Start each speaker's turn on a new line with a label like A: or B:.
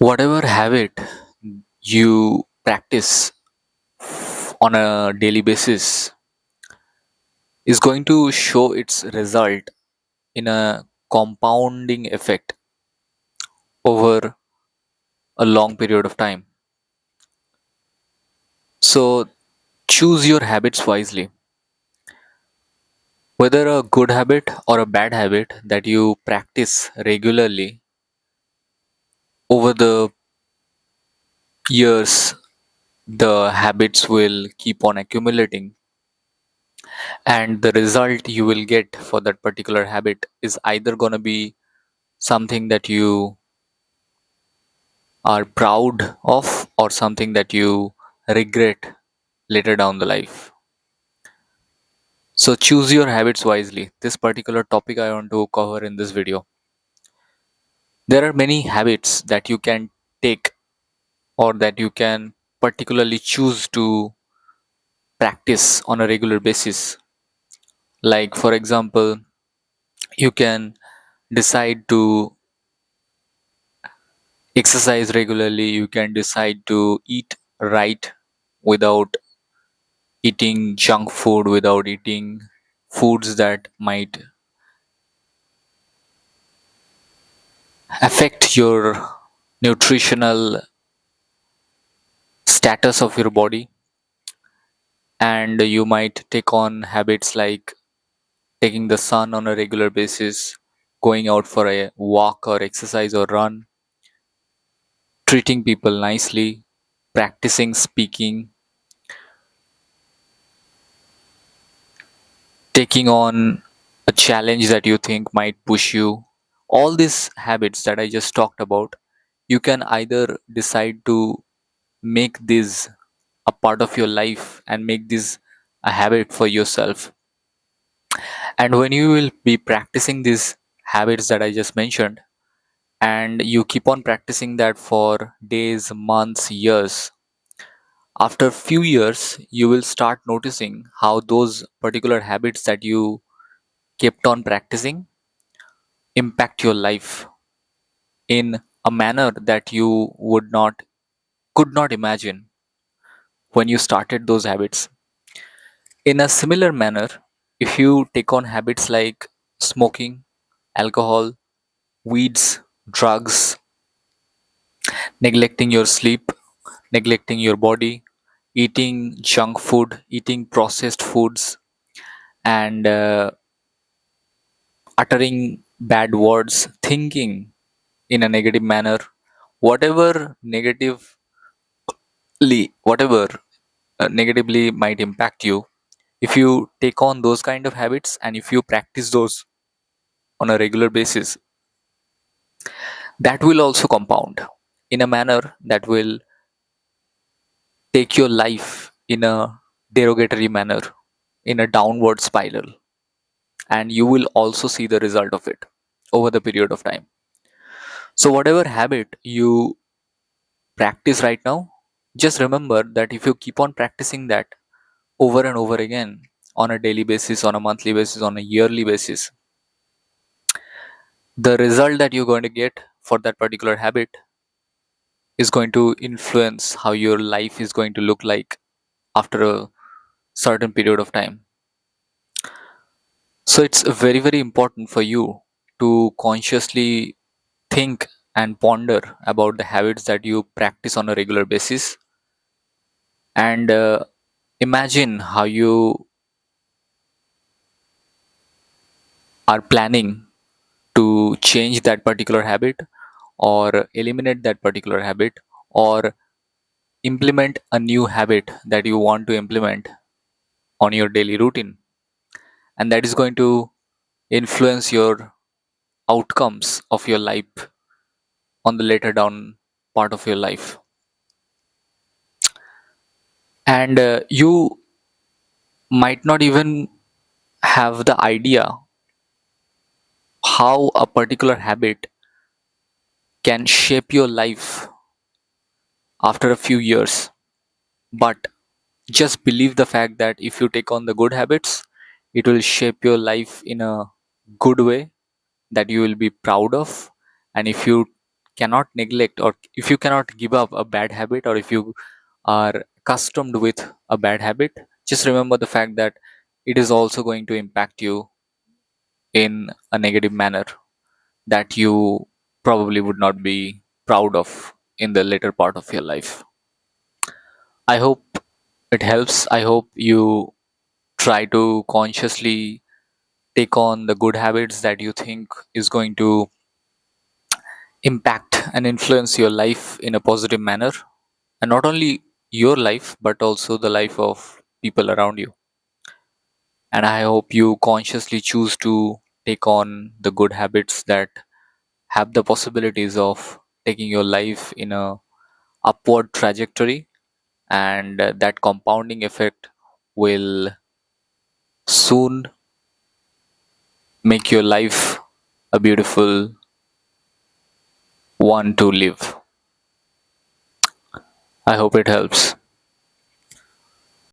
A: Whatever habit you practice on a daily basis is going to show its result in a compounding effect over a long period of time. So choose your habits wisely. Whether a good habit or a bad habit that you practice regularly over the years, the habits will keep on accumulating, and the result you will get for that particular habit is either going to be something that you are proud of or something that you regret later down the life. So choose your habits wisely. This particular topic I want to cover in this video. There are many habits that you can take or that you can particularly choose to practice on a regular basis. Like, for example, you can decide to exercise regularly, you can decide to eat right without eating junk food, without eating foods that might affect your nutritional status of your body. And you might take on habits like taking the sun on a regular basis, going out for a walk or exercise or run, treating people nicely, practicing speaking, taking on a challenge that you think might push you. All these habits that I just talked about, you can either decide to make this a part of your life and make this a habit for yourself. And when you will be practicing these habits that I just mentioned, and you keep on practicing that for days, months, years, after few years you will start noticing how those particular habits that you kept on practicing impact your life in a manner that you would not could not imagine when you started those habits. In a similar manner, if you take on habits like smoking, alcohol, weeds, drugs, neglecting your sleep, neglecting your body, eating junk food, eating processed foods, and uttering bad words, thinking in a negative manner, whatever whatever negatively might impact you, if you take on those kind of habits and if you practice those on a regular basis, that will also compound in a manner that will take your life in a derogatory manner, in a downward spiral, and you will also see the result of it over the period of time. So whatever habit you practice right now, just remember that if you keep on practicing that over and over again on a daily basis, on a monthly basis, on a yearly basis, the result that you're going to get for that particular habit is going to influence how your life is going to look like after a certain period of time. So it's very, very important for you to consciously think and ponder about the habits that you practice on a regular basis, and imagine how you are planning to change that particular habit or eliminate that particular habit or implement a new habit that you want to implement on your daily routine, and that is going to influence your outcomes of your life on the later down part of your life. And you might not even have the idea how a particular habit can shape your life after a few years, but just believe the fact that if you take on the good habits, it will shape your life in a good way that you will be proud of. And if you cannot neglect, or if you cannot give up a bad habit, or if you are accustomed with a bad habit, just remember the fact that it is also going to impact you in a negative manner that you probably would not be proud of in the later part of your life. I hope it helps. I hope you try to consciously take on the good habits that you think is going to impact and influence your life in a positive manner, and not only your life but also the life of people around you. And I hope you consciously choose to take on the good habits that have the possibilities of taking your life in a upward trajectory, and that compounding effect will soon make your life a beautiful one to live. I hope it helps.